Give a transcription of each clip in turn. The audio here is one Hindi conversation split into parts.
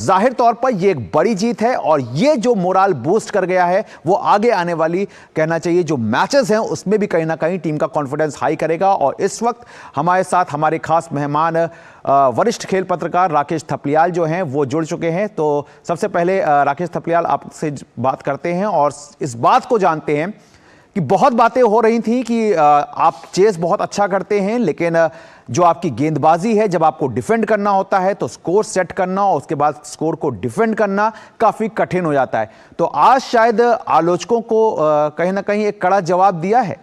जाहिर तौर पर यह एक बड़ी जीत है और यह जो मोराल बूस्ट कर गया है वो आगे आने वाली कहना चाहिए जो मैचेस हैं उसमें भी कहीं ना कहीं टीम का कॉन्फिडेंस हाई करेगा। और इस वक्त हमारे साथ हमारे खास मेहमान वरिष्ठ खेल पत्रकार राकेश थपलियाल जो हैं वो जुड़ चुके हैं। तो सबसे पहले राकेश थपलियाल आपसे बात करते हैं और इस बात को जानते हैं कि बहुत बातें हो रही थी कि आप चेस बहुत अच्छा करते हैं, लेकिन जो आपकी गेंदबाजी है, जब आपको डिफेंड करना होता है तो स्कोर सेट करना और उसके बाद स्कोर को डिफेंड करना काफ़ी कठिन हो जाता है। तो आज शायद आलोचकों को कहीं ना कहीं एक कड़ा जवाब दिया है।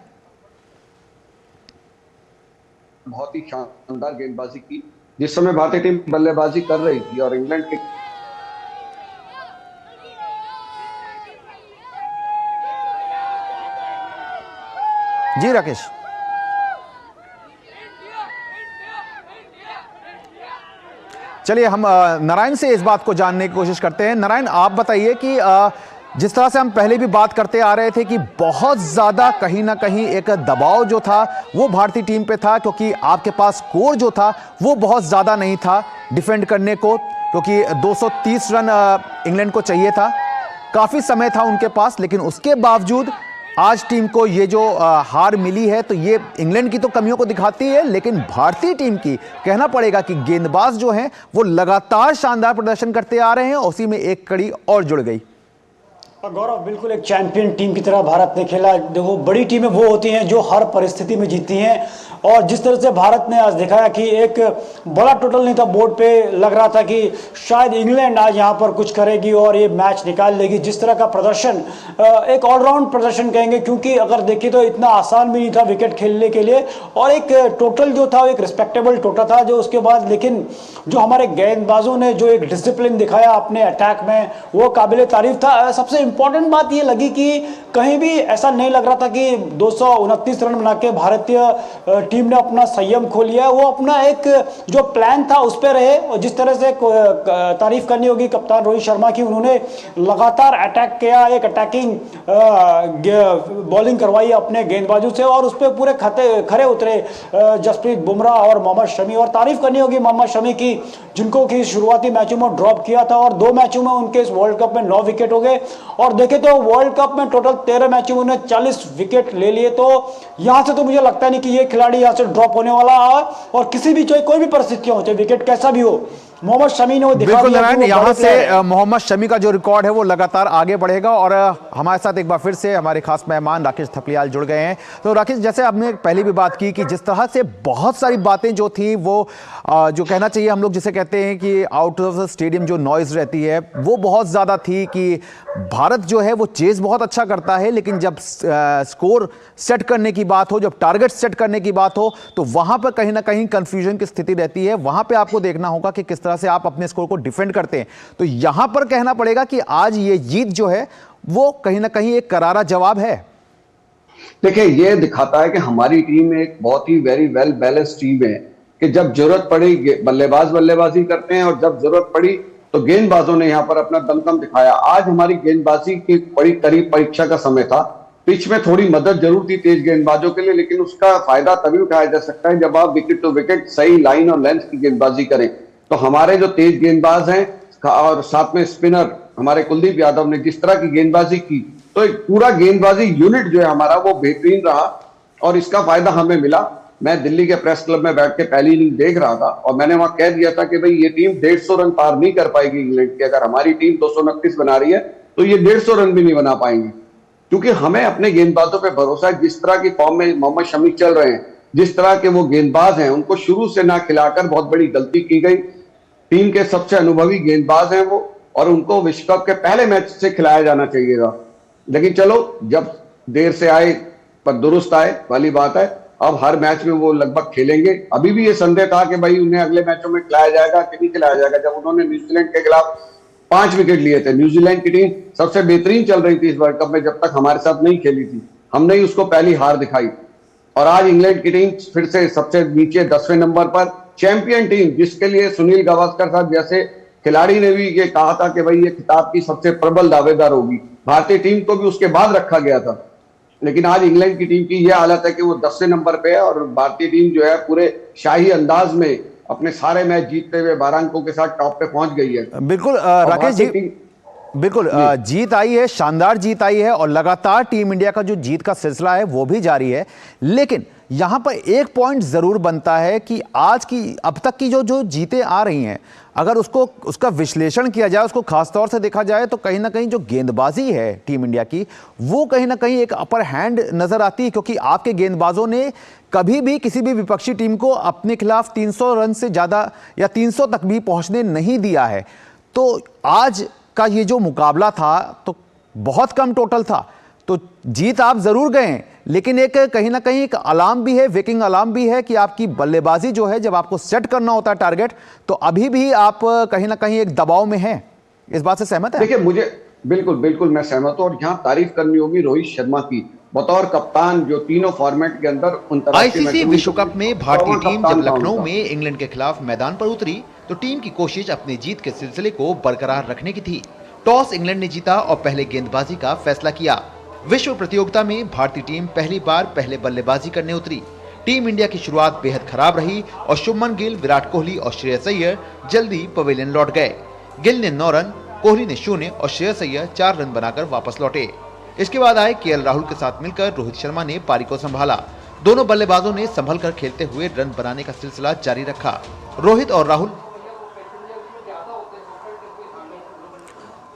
बहुत ही शानदार गेंदबाजी की जिस समय भारतीय टीम बल्लेबाजी कर रही थी और इंग्लैंड के जी राकेश, चलिए हम नारायण से इस बात को जानने की कोशिश करते हैं। नारायण, आप बताइए कि जिस तरह से हम पहले भी बात करते आ रहे थे कि बहुत ज़्यादा कहीं ना कहीं एक दबाव जो था वो भारतीय टीम पे था, क्योंकि आपके पास स्कोर जो था वो बहुत ज़्यादा नहीं था डिफेंड करने को, क्योंकि 230 रन इंग्लैंड को चाहिए था, काफ़ी समय था उनके पास। लेकिन उसके बावजूद आज टीम को ये जो हार मिली है तो ये इंग्लैंड की तो कमियों को दिखाती है, लेकिन भारतीय टीम की कहना पड़ेगा कि गेंदबाज जो हैं वो लगातार शानदार प्रदर्शन करते आ रहे हैं और उसी में एक कड़ी और जुड़ गई। गौरव, बिल्कुल एक चैंपियन टीम की तरह भारत ने खेला। देखो, बड़ी टीमें वो होती हैं जो हर परिस्थिति में जीतती हैं, और जिस तरह से भारत ने आज दिखाया कि एक बड़ा टोटल नहीं था बोर्ड पे, लग रहा था कि शायद इंग्लैंड आज यहाँ पर कुछ करेगी और ये मैच निकाल लेगी। जिस तरह का प्रदर्शन, एक ऑलराउंड प्रदर्शन कहेंगे, क्योंकि अगर देखिए तो इतना आसान भी नहीं था विकेट खेलने के लिए, और एक टोटल जो था एक रिस्पेक्टेबल टोटल था जो उसके बाद। लेकिन जो हमारे गेंदबाजों ने जो एक डिसिप्लिन दिखाया अपने अटैक में, वो काबिल तारीफ था। सबसे इंपॉर्टेंट बात ये लगी कि कहीं भी ऐसा नहीं लग रहा था कि 229 रन बना के भारतीय टीम ने अपना संयम खो लिया है। वो अपना एक जो प्लान था उस पर रहे, और जिस तरह से तारीफ करनी होगी कप्तान रोहित शर्मा की, उन्होंने लगातार अटैक किया, एक अटैकिंग बॉलिंग करवाई अपने गेंदबाजों से, और उस पर पूरे खरे उतरे जसप्रीत बुमराह और मोहम्मद शमी। और तारीफ करनी होगी मोहम्मद शमी की, जिनको कि शुरुआती मैचों में ड्रॉप किया था और 2 मैचों में उनके इस वर्ल्ड कप में 9 विकेट हो गए। और देखें तो वर्ल्ड कप में टोटल 13 मैचों में उन्होंने 40 विकेट ले लिए। तो यहां से तो मुझे लगता नहीं कि ये खिलाड़ी यहां से ड्रॉप होने वाला है, और किसी भी चाहे कोई भी परिस्थितियां हो, चाहे विकेट कैसा भी हो, मोहम्मद शमी ने वो दिखा दिया। नारायण, यहां से मोहम्मद शमी का जो रिकॉर्ड है वो लगातार आगे बढ़ेगा। और हमारे साथ एक बार फिर से हमारे खास मेहमान राकेश थपलियाल जुड़ गए हैं। तो राकेश, जैसे आपने पहले भी बात की कि जिस तरह से बहुत सारी बातें जो थी वो जो कहना चाहिए, हम लोग जिसे कहते हैं कि आउट ऑफ द स्टेडियम जो नॉइज रहती है वो बहुत ज़्यादा थी, कि भारत जो है वो चेज बहुत अच्छा करता है, लेकिन जब स्कोर सेट करने की बात हो, जब टारगेट सेट करने की बात हो, तो वहां पर कहीं ना कहीं कंफ्यूजन की स्थिति रहती है। वहां पे आपको देखना होगा कि किस तरह से आप अपने स्कोर को डिफेंड करते हैं। तो यहां पर कहना पड़ेगा कि आज ये जीत जो है वो कहीं ना कहीं एक करारा जवाब है। देखिए, ये दिखाता है कि हमारी टीम एक बहुत ही वेरी वेल बैलेंस्ड टीम है, कि जब जरूरत पड़ी बल्लेबाज बल्लेबाजी करते हैं और जब जरूरत पड़ी तो गेंदबाजों ने यहाँ पर अपना दमखम दिखाया। आज हमारी गेंदबाजी की बड़ी करीब परीक्षा का समय था। पिच में थोड़ी मदद जरूर थी तेज गेंदबाजों के लिए, लेकिन उसका फायदा तभी उठाया जा सकता है जब आप विकेट टू विकेट सही लाइन और लेंथ की गेंदबाजी करें। तो हमारे जो तेज गेंदबाज हैं और साथ में स्पिनर हमारे कुलदीप यादव ने जिस तरह की गेंदबाजी की, तो एक पूरा गेंदबाजी यूनिट जो है हमारा वो बेहतरीन रहा, और इसका फायदा हमें मिला। मैं दिल्ली के प्रेस क्लब में बैठ के पहली इनिंग देख रहा था और मैंने वहां कह दिया था कि भाई ये टीम 150 रन पार नहीं कर पाएगी इंग्लैंड की। अगर हमारी टीम 229 बना रही है तो ये 150 रन भी नहीं बना पाएंगे, क्योंकि हमें अपने गेंदबाजों पे भरोसा है। जिस तरह की फॉर्म में मोहम्मद शमी चल रहे हैं, जिस तरह के वो गेंदबाज हैं, उनको शुरू से ना खिलाकर बहुत बड़ी गलती की गई। टीम के सबसे अनुभवी गेंदबाज हैं वो, और उनको विश्व कप के पहले मैच से खिलाया जाना चाहिए था। लेकिन चलो, जब देर से आए पर दुरुस्त आए वाली बात है। अब हर मैच में वो लगभग खेलेंगे। अभी भी ये संदेह था कि भाई उन्हें अगले मैचों में खिलाया जाएगा कि नहीं खिलाया जाएगा, जब उन्होंने न्यूजीलैंड के खिलाफ 5 विकेट लिए थे। न्यूजीलैंड की टीम सबसे बेहतरीन चल रही थी इस वर्ल्ड कप में, जब तक हमारे साथ नहीं खेली थी। हमने ही उसको पहली हार दिखाई, और आज इंग्लैंड की टीम फिर से सबसे नीचे 10वें नंबर पर, चैंपियन टीम, जिसके लिए सुनील गावस्कर साहब जैसे खिलाड़ी ने भी ये कहा था कि भाई ये खिताब की सबसे प्रबल दावेदार होगी। भारतीय टीम को भी उसके बाद रखा गया था, लेकिन आज इंग्लैंड की टीम की यह हालत है कि वो 10वें नंबर पे है, और भारतीय टीम जो है पूरे शाही अंदाज में अपने सारे मैच जीतते हुए 12 अंकों के साथ टॉप पे पहुंच गई है। बिल्कुल और राकेश जी, भारतीय बिल्कुल जीत आई है, शानदार जीत आई है और लगातार टीम इंडिया का जो जीत का सिलसिला है वो भी जारी है। लेकिन यहां पर एक पॉइंट जरूर बनता है कि आज की अब तक की जो जो जीतें आ रही हैं, अगर उसका विश्लेषण किया जाए, उसको खासतौर से देखा जाए, तो कहीं ना कहीं जो गेंदबाजी है टीम इंडिया की, वो कहीं ना कहीं एक अपर हैंड नजर आती है, क्योंकि आपके गेंदबाजों ने कभी भी किसी भी विपक्षी टीम को अपने खिलाफ 300 रन से ज्यादा या 300 तक भी पहुंचने नहीं दिया है। तो आज का ये जो मुकाबला था तो बहुत कम टोटल था, तो जीत आप जरूर गए, लेकिन एक कहीं ना कहीं एक अलार्म भी है, वेकिंग अलार्म भी है कि आपकी बल्लेबाजी जो है, जब आपको सेट करना होता है टारगेट, तो अभी भी आप कहीं ना कहीं एक दबाव में हैं। इस बात से सहमत है? देखिए, मुझे बिल्कुल बिल्कुल मैं सहमत हूं, और यहाँ तारीफ करनी होगी रोहित शर्मा की, बतौर कप्तान जो तीनों फॉर्मेट के अंदर आईसीसी विश्व कप में भारतीय टीम जब लखनऊ में इंग्लैंड के खिलाफ मैदान पर उतरी तो टीम की कोशिश अपनी जीत के सिलसिले को बरकरार रखने की थी। टॉस इंग्लैंड ने जीता और पहले गेंदबाजी का फैसला किया। विश्व प्रतियोगिता में भारतीय टीम पहली बार पहले बल्लेबाजी करने उतरी। टीम इंडिया की शुरुआत बेहद खराब रही और शुभमन गिल, विराट कोहली और श्रेयस अय्यर जल्दी पवेलियन लौट गए। गिल ने 9 रन, कोहली ने 0 और श्रेयस अय्यर 4 रन बनाकर वापस लौटे। इसके बाद आए केएल राहुल के साथ मिलकर रोहित शर्मा ने पारी को संभाला। दोनों बल्लेबाजों ने संभल कर खेलते हुए रन बनाने का सिलसिला जारी रखा। रोहित और राहुल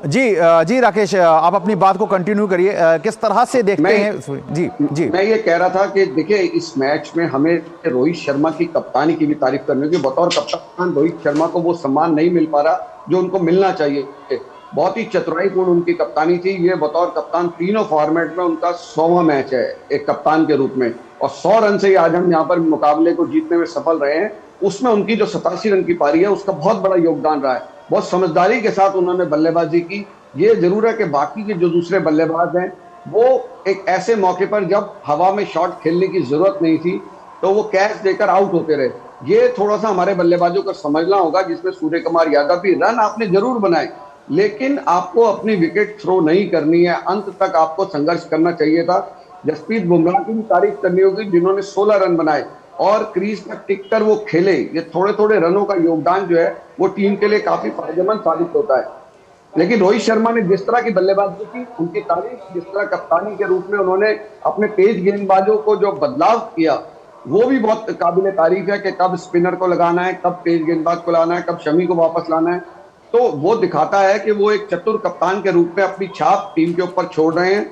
जी राकेश, आप अपनी बात को कंटिन्यू करिए। किस तरह से देखते हैं? जी मैं ये कह रहा था कि देखिए, इस मैच में हमें रोहित शर्मा की कप्तानी की भी तारीफ करनी होगी। बतौर कप्तान रोहित शर्मा को वो सम्मान नहीं मिल पा रहा जो उनको मिलना चाहिए। बहुत ही चतुराईपूर्ण उनकी कप्तानी थी। ये बतौर कप्तान तीनों फॉर्मेट में उनका 100वां मैच है एक कप्तान के रूप में, और 100 रन से आज हम यहाँ पर मुकाबले को जीतने में सफल रहे हैं। उसमें उनकी जो 87 रन की पारी है उसका बहुत बड़ा योगदान रहा है। बहुत समझदारी के साथ उन्होंने बल्लेबाजी की। ये जरूर है कि बाकी के जो दूसरे बल्लेबाज हैं वो एक ऐसे मौके पर जब हवा में शॉट खेलने की जरूरत नहीं थी तो वो कैच देकर आउट होते रहे। ये थोड़ा सा हमारे बल्लेबाजों को समझना होगा, जिसमें सूर्य कुमार यादव भी। रन आपने जरूर बनाए, लेकिन आपको अपनी विकेट थ्रो नहीं करनी है। अंत तक आपको संघर्ष करना चाहिए था। जसप्रीत बुमराह की भी तारीफ करनी होगी, जिन्होंने 16 रन बनाए और क्रीज पर टिक कर वो खेले। ये थोड़े थोड़े रनों का योगदान जो है वो टीम के लिए काफी फायदेमंद साबित होता है। लेकिन रोहित शर्मा ने जिस तरह की बल्लेबाजी की, उनकी तारीफ, जिस तरह कप्तानी के रूप में उन्होंने अपने तेज गेंदबाजों को जो बदलाव किया, वो भी बहुत काबिल तारीफ है कि कब स्पिनर को लगाना है, कब तेज गेंदबाज को लाना है, कब शमी को वापस लाना है। तो वो दिखाता है कि वो एक चतुर कप्तान के रूप में अपनी छाप टीम के ऊपर छोड़ रहे हैं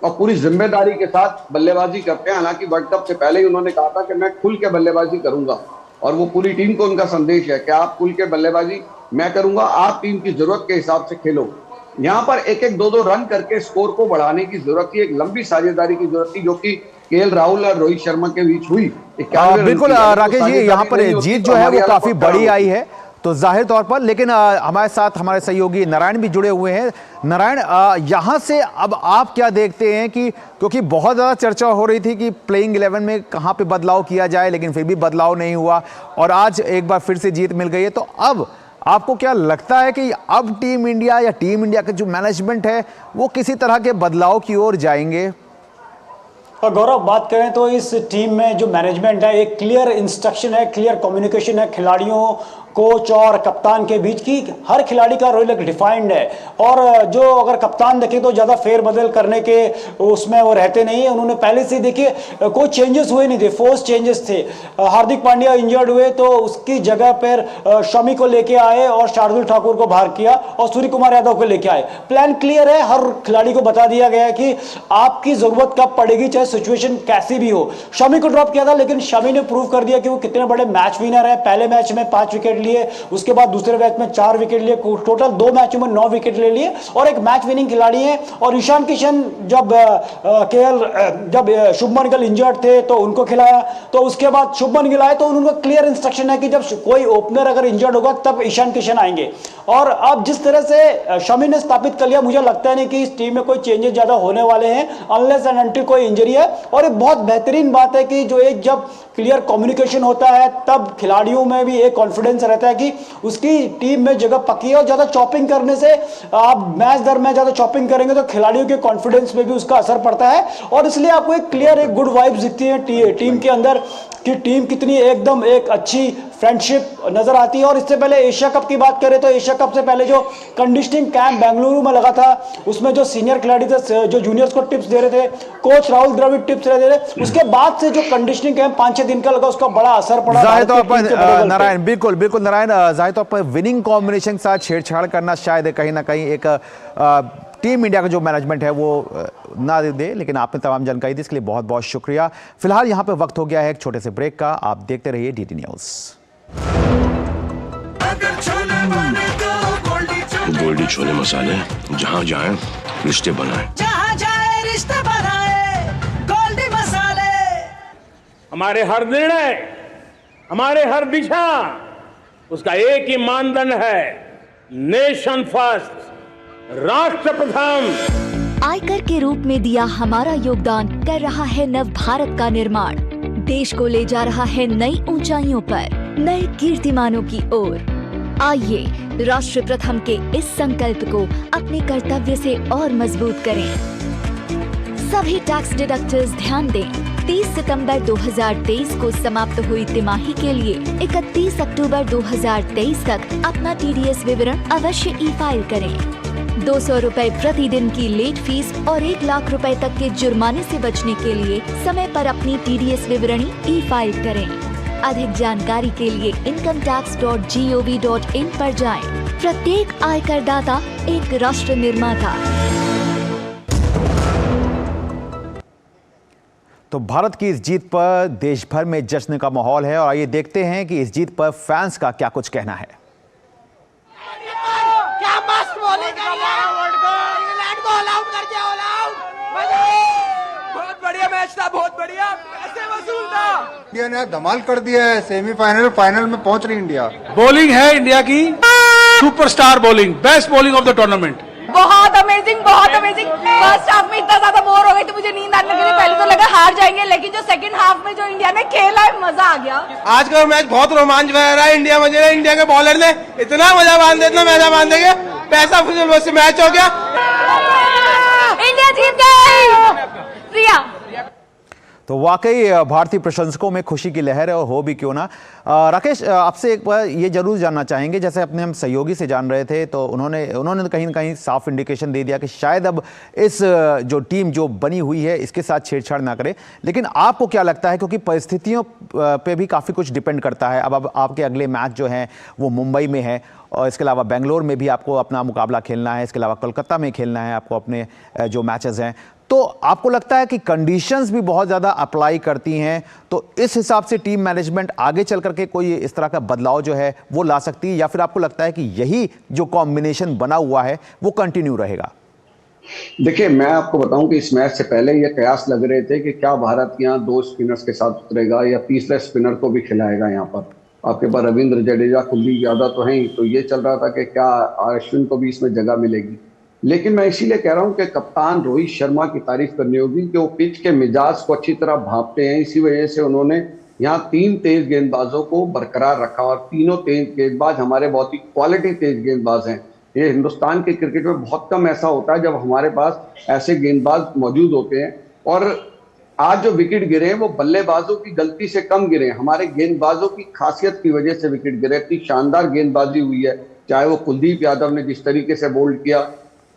और पूरी जिम्मेदारी के साथ बल्लेबाजी करते हैं। हालांकि वर्ल्ड कप से पहले ही उन्होंने कहा था कि मैं खुल के बल्लेबाजी करूंगा, और वो पूरी टीम को उनका संदेश है कि आप खुल के बल्लेबाजी मैं करूंगा, आप टीम की जरूरत के हिसाब से खेलो। यहाँ पर एक एक दो रन करके स्कोर को बढ़ाने की जरूरत थी। एक लंबी साझेदारी की जरूरत थी जो कि केएल राहुल और रोहित शर्मा के बीच हुई। बिल्कुल राकेश जी, यहाँ पर जीत जो है वो काफी बड़ी आई है तो जाहिर तौर पर। लेकिन हमारे साथ हमारे सहयोगी नारायण भी जुड़े हुए हैं। नारायण, यहां से अब आप क्या देखते हैं कि क्योंकि बहुत ज़्यादा चर्चा हो रही थी कि प्लेइंग 11 में कहां पे बदलाव किया जाए, लेकिन फिर भी बदलाव नहीं हुआ और आज एक बार फिर से जीत मिल गई है, तो अब आपको क्या लगता है कि अब टीम इंडिया या टीम इंडिया का जो मैनेजमेंट है वो किसी तरह के बदलाव की ओर जाएंगे? और गौरव, बात करें तो इस टीम में जो मैनेजमेंट है, एक क्लियर इंस्ट्रक्शन है, क्लियर कम्युनिकेशन है खिलाड़ियों, कोच और कप्तान के बीच की। हर खिलाड़ी का रोल एक डिफाइंड है और जो अगर कप्तान देखें तो ज़्यादा फेरबदल करने के उसमें वो रहते नहीं है। उन्होंने पहले से देखिए कोई चेंजेस हुए नहीं थे, फोर्स चेंजेस थे। हार्दिक पांड्या इंजर्ड हुए तो उसकी जगह पर शमी को लेके आए और शार्दुल ठाकुर को बाहर किया और सूर्य कुमार यादव को लेके आए। प्लान क्लियर है, हर खिलाड़ी को बता दिया गया है कि आपकी जरूरत कब पड़ेगी, चाहे सिचुएशन कैसी भी हो। शमी को ड्रॉप किया था, लेकिन शमी ने प्रूव कर दिया कि वो कितने बड़े मैच विनर है। पहले मैच में 5 विकेट लिए, उसके बाद दूसरे मैच में 4 विकेट लिए, टोटल 2 मैचों में 9 विकेट ले लिए और एक मैच विनिंग खिलाड़ी है। और ईशान किशन जब शुभमन गिल इंजर्ड थे तो उनको खिलाया, तो उसके बाद शुभमन गिल आए तो उनको क्लियर इंस्ट्रक्शन है कि जब कोई ओपनर अगर इंजर्ड होगा तब ईशान किशन आएंगे। और अब जिस तरह से शमी ने स्थापित कर लिया, मुझे लगता है नहीं कि इस टीम में कोई चेंजेस ज्यादा होने वाले हैं अनलेस एंड अनटिल कोई इंजरी है। और एक बहुत बेहतरीन बात है कि जो एक जब क्लियर कम्युनिकेशन होता है तब खिलाड़ियों में भी एक कॉन्फिडेंस रहता है कि उसकी टीम में जगह पक्की है। और ज्यादा चॉपिंग करने से, आप मैच दर मैच ज्यादा चॉपिंग करेंगे तो खिलाड़ियों के कॉन्फिडेंस में भी उसका असर पड़ता है। और इसलिए आपको एक क्लियर, एक गुड वाइब्स दिखती है टीम के अंदर कि टीम कितनी एकदम एक अच्छी फ्रेंडशिप नजर आती है। और इससे पहले एशिया कप की बात करें तो एशिया कप से पहले जो कंडीशनिंग कैंप बेंगलुरु में लगा था, उसमें जो सीनियर खिलाड़ी थे, जो जूनियर्स को टिप्स दे रहे थे, कोच राहुल द्रविड़ टिप्स दे रहे थे, उसके बाद से जो कंडीशनिंग कैंप 5-6 दिन का लगा, उसका बड़ा असर पड़ा। नारायण, बिल्कुल नारायण, जाहिर तौर पर विनिंग कॉम्बिनेशन के साथ छेड़छाड़ करना शायद कहीं ना कहीं एक टीम इंडिया का जो मैनेजमेंट है वो ना दे, लेकिन आपने तमाम जानकारी दी, इसके लिए बहुत बहुत शुक्रिया। फिलहाल यहाँ पे वक्त हो गया है एक छोटे से ब्रेक का, आप देखते रहिए डीडी न्यूज। गोल्डी छोले मसाले, जहाँ जाए रिश्ते बनाए, जहाँ जाए रिश्ते बनाए, गोल्डी मसाले। हमारे हर निर्णय, हमारे हर दिशा, उसका एक ही मानदंड है, नेशन फर्स्ट, राष्ट्र प्रथम। आयकर के रूप में दिया हमारा योगदान कर रहा है नव भारत का निर्माण, देश को ले जा रहा है नई ऊंचाइयों पर, नए कीर्तिमानों की ओर। आइए राष्ट्र प्रथम के इस संकल्प को अपने कर्तव्य से और मजबूत करें। सभी टैक्स डिडक्टर्स ध्यान दें, 30 सितंबर 2023 को समाप्त हुई तिमाही के लिए 31 अक्टूबर 2023 तक अपना TDS विवरण अवश्य ई-फाइल करें। 200 रुपए प्रतिदिन की लेट फीस और 1 लाख रुपए तक के जुर्माने से बचने के लिए समय पर अपनी TDS विवरणी ई-फाइल करें। अधिक जानकारी के लिए incometax.gov.in पर जाएं। प्रत्येक आयकर दाता एक राष्ट्र निर्माता। तो भारत की इस जीत पर देश भर में जश्न का माहौल है और आइए देखते हैं कि इस जीत पर फैंस का क्या कुछ कहना है। क्या मस्त बॉलिंग है यार, इंग्लैंड को ऑल आउट कर दिया, ऑल आउट। बहुत बढ़िया मैच था, बहुत बढ़िया, पैसे वसूल था। इंडिया ने धमाल कर दिया है, सेमीफाइनल फाइनल में पहुंच रही इंडिया। बॉलिंग है इंडिया की superstar bowling, best bowling of the tournament. बहुत अमेजिंग, बहुत अमेजिंग। फर्स्ट हाफ में इतना ज्यादा बोर हो गई थी, मुझे नींद आने लगी थी। पहले तो लगा हार जाएंगे, लेकिन जो सेकंड हाफ में जो इंडिया ने खेला है, मजा आ गया। आज का मैच बहुत रोमांच भरा रहा है। इंडिया के बॉलर ने इतना मजा बांध देंगे, पैसा फुजल से मैच हो गया। इंडिया जीत गई। प्रिया, तो वाकई भारतीय प्रशंसकों में खुशी की लहर है और हो भी क्यों ना। राकेश, आपसे एक बार ये जरूर जानना चाहेंगे, जैसे अपने हम सहयोगी से जान रहे थे तो उन्होंने कहीं ना कहीं साफ इंडिकेशन दे दिया कि शायद अब इस जो टीम जो बनी हुई है इसके साथ छेड़छाड़ ना करे, लेकिन आपको क्या लगता है, क्योंकि परिस्थितियों पे भी काफ़ी कुछ डिपेंड करता है। अब आपके अगले मैच जो हैं वो मुंबई में है और इसके अलावा बेंगलोर में भी आपको अपना मुकाबला खेलना है, इसके अलावा कोलकाता में खेलना है आपको अपने जो मैचेस हैं। तो आपको लगता है कि कंडीशंस भी बहुत ज़्यादा अप्लाई करती हैं, तो इस हिसाब से टीम मैनेजमेंट आगे चल करके कोई इस तरह का बदलाव जो है वो ला सकती है, या फिर आपको लगता है कि यही जो कॉम्बिनेशन बना हुआ है वो कंटिन्यू रहेगा? देखिए, मैं आपको बताऊं कि इस मैच से पहले ये कयास लग रहे थे कि क्या भारत यहाँ 2 स्पिनर्स के साथ उतरेगा या तीसरे स्पिनर को भी खिलाएगा। यहाँ पर आपके पास रविंद्र जडेजा, कुलदीप यादव तो हैं ही, तो ये चल रहा था कि क्या अश्विन को भी इसमें जगह मिलेगी। लेकिन मैं इसीलिए कह रहा हूं कि कप्तान रोहित शर्मा की तारीफ करनी होगी कि वो पिच के मिजाज को अच्छी तरह भांपते हैं। इसी वजह से उन्होंने यहाँ 3 तेज गेंदबाजों को बरकरार रखा और तीनों तेज गेंदबाज हमारे बहुत ही क्वालिटी तेज गेंदबाज हैं। ये हिंदुस्तान के क्रिकेट में बहुत कम ऐसा होता है जब हमारे पास ऐसे गेंदबाज मौजूद होते हैं। और आज जो विकेट गिरे वो बल्लेबाजों की गलती से कम गिरे, हमारे गेंदबाजों की खासियत की वजह से विकेट गिरे। इतनी शानदार गेंदबाजी हुई है, चाहे वो कुलदीप यादव ने जिस तरीके से बोल्ड किया,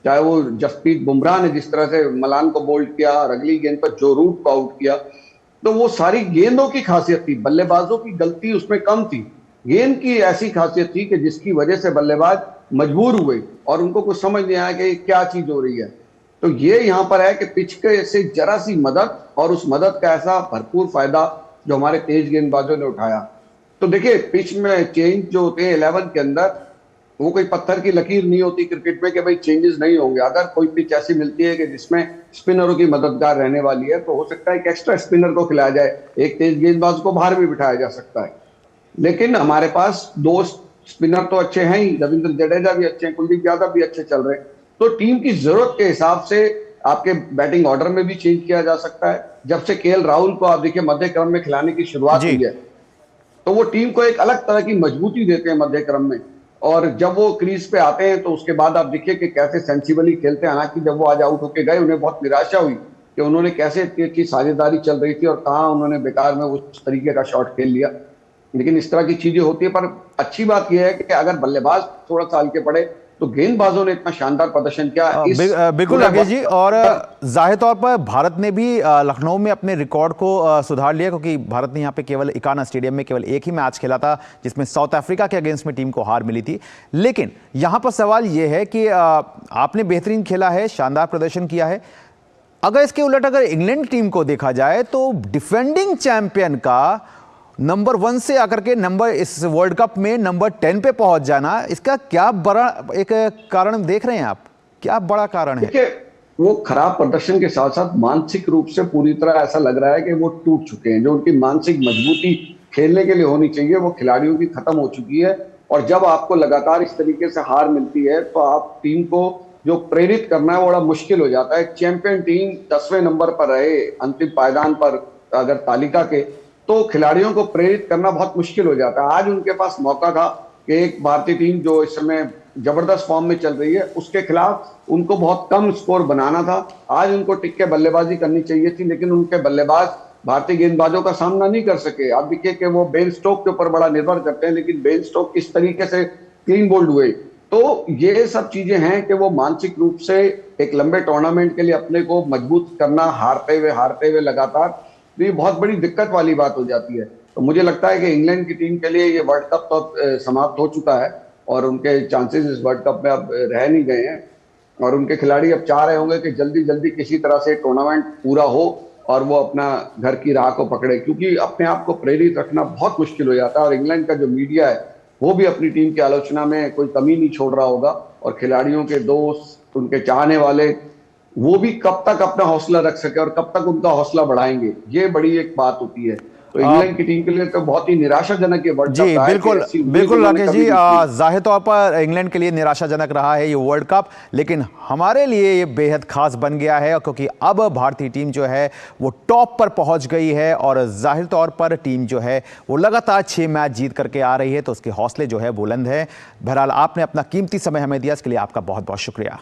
चाहे वो जसप्रीत बुमराह ने जिस तरह से मलान को बोल्ड किया और अगली गेंद पर जो रूट को आउट किया, तो वो सारी गेंदों की खासियत थी, बल्लेबाजों की गलती उसमें कम थी। गेंद की ऐसी खासियत थी कि जिसकी वजह से बल्लेबाज मजबूर हुए और उनको कुछ समझ नहीं आया कि क्या चीज हो रही है। तो ये यहाँ पर है कि पिच के से जरा सी मदद और उस मदद का ऐसा भरपूर फायदा जो हमारे तेज गेंदबाजों ने उठाया। तो देखिए, पिच में चेंज जो होते हैं 11 के अंदर, वो कोई पत्थर की लकीर नहीं होती क्रिकेट में कि भाई चेंजेस नहीं होंगे। अगर कोई पिच ऐसी मिलती है कि जिसमें स्पिनरों की मददगार रहने वाली है, तो हो सकता है कि एक्स्ट्रा स्पिनर को खिलाया जाए, एक तेज गेंदबाज को बाहर भी बिठाया जा सकता है। लेकिन हमारे पास 2 स्पिनर तो अच्छे हैं ही, रविंद्र जडेजा भी अच्छे हैं, कुलदीप यादव भी अच्छे चल रहे हैं। तो टीम की जरूरत के हिसाब से आपके बैटिंग ऑर्डर में भी चेंज किया जा सकता है। जब से केएल राहुल को आप देखिए मध्य क्रम में खिलाने की शुरुआत हुई है, तो वो टीम को एक अलग तरह की मजबूती देते हैं मध्य क्रम में। और जब वो क्रीज पे आते हैं तो उसके बाद आप देखिए कि कैसे सेंसिबली खेलते हैं। हालांकि जब वो आज आउट होके गए, उन्हें बहुत निराशा हुई कि उन्होंने कैसे इतनी अच्छी साझेदारी चल रही थी और कहाँ उन्होंने बेकार में उस तरीके का शॉट खेल लिया। लेकिन इस तरह की चीजें होती है। पर अच्छी बात यह है कि अगर बल्लेबाज थोड़ा सा हल्के पड़े तो गेंदबाजों ने इतना शानदार प्रदर्शन किया। बिल्कुल राकेश जी, और जाहिर तौर पर भारत ने भी लखनऊ में अपने रिकॉर्ड को सुधार लिया, क्योंकि भारत ने यहाँ पे केवल इकाना स्टेडियम में केवल एक ही मैच खेला था, जिसमें साउथ अफ्रीका के अगेंस्ट में टीम को हार मिली थी। लेकिन यहाँ पर सवाल ये है कि आपने बेहतरीन खेला है, शानदार प्रदर्शन किया है। अगर इसके उलट अगर इंग्लैंड टीम को देखा जाए तो डिफेंडिंग चैंपियन का नंबर 1 से आकर के इस वर्ल्ड कप में नंबर 10 पे पहुंच जाना, इसका क्या बड़ा एक कारण देख रहे हैं आप? क्या बड़ा कारण है? देखिए, वो खराब प्रदर्शन के साथ साथ मानसिक रूप से पूरी तरह ऐसा लग रहा है कि वो टूट चुके हैं। जो उनकी मानसिक मजबूती खेलने के लिए होनी चाहिए वो खिलाड़ियों की खत्म हो चुकी है। और जब आपको लगातार इस तरीके से हार मिलती है तो आप टीम को जो प्रेरित करना है वो बड़ा मुश्किल हो जाता है। चैंपियन टीम 10वें नंबर पर रहे अंतिम पायदान पर अगर तालिका के, तो खिलाड़ियों को प्रेरित करना बहुत मुश्किल हो जाता है। आज उनके पास मौका था कि एक भारतीय टीम जो इस समय जबरदस्त फॉर्म में चल रही है उसके खिलाफ उनको बहुत कम स्कोर बनाना था। आज उनको टिक के बल्लेबाजी करनी चाहिए थी, लेकिन उनके बल्लेबाज भारतीय गेंदबाजों का सामना नहीं कर सके। अब देखिए कि वो बेन स्टोक के ऊपर बड़ा निर्भर करते हैं, लेकिन बेन स्टोक किस तरीके से क्लीन बोल्ड हुए। तो ये सब चीजें हैं कि वो मानसिक रूप से एक लंबे टूर्नामेंट के लिए अपने को मजबूत करना हारते हुए लगातार, तो ये बहुत बड़ी दिक्कत वाली बात हो जाती है। तो मुझे लगता है कि इंग्लैंड की टीम के लिए ये वर्ल्ड कप तो अब समाप्त हो चुका है और उनके चांसेस इस वर्ल्ड कप में अब रह नहीं गए हैं। और उनके खिलाड़ी अब चाह रहे होंगे कि जल्दी जल्दी किसी तरह से टूर्नामेंट पूरा हो और वो अपना घर की राह को पकड़े, क्योंकि अपने आप को प्रेरित रखना बहुत मुश्किल हो जाता है। और इंग्लैंड का जो मीडिया है वो भी अपनी टीम की आलोचना में कोई कमी नहीं छोड़ रहा होगा, और खिलाड़ियों के दोस्त, उनके चाहने वाले, वो भी कब तक अपना हौसला रख सके और कब तक उनका हौसला बढ़ाएंगे, ये बड़ी एक बात होती है। तो इंग्लैंड की टीम के लिए तो बहुत ही निराशाजनक ये वर्ल्ड कप जी, बिल्कुल राकेश जी, जाहिर तौर पर इंग्लैंड के लिए निराशाजनक रहा है ये वर्ल्ड कप, लेकिन हमारे लिए ये बेहद खास बन गया है, क्योंकि अब भारतीय टीम जो है वो टॉप पर पहुंच गई है और जाहिर तौर पर टीम जो है वो लगातार 6 मैच जीत करके आ रही है, तो उसके हौसले जो है बुलंद है। बहरहाल आपने अपना कीमती समय हमें दिया, इसके लिए आपका बहुत बहुत शुक्रिया।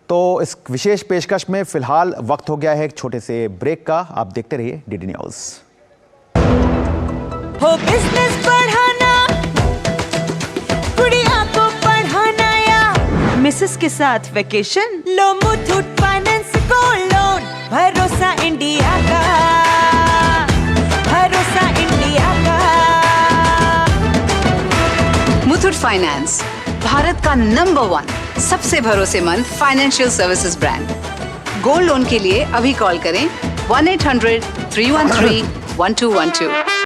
तो इस विशेष पेशकश में फिलहाल वक्त हो गया है एक छोटे से ब्रेक का। आप देखते रहिए डीडी न्यूज। हो बिजनेस बढ़ाना, गुड़िया को पढ़ाना या मिसेस के साथ वेकेशन, लो मुथूट फाइनेंस गोल्ड लोन, भरोसा इंडिया का, भरोसा इंडिया का। मुथूट फाइनेंस भारत का नंबर 1 सबसे भरोसेमंद financial services brand. Gold loan के लिए अभी कॉल करें 1-800-313-1212।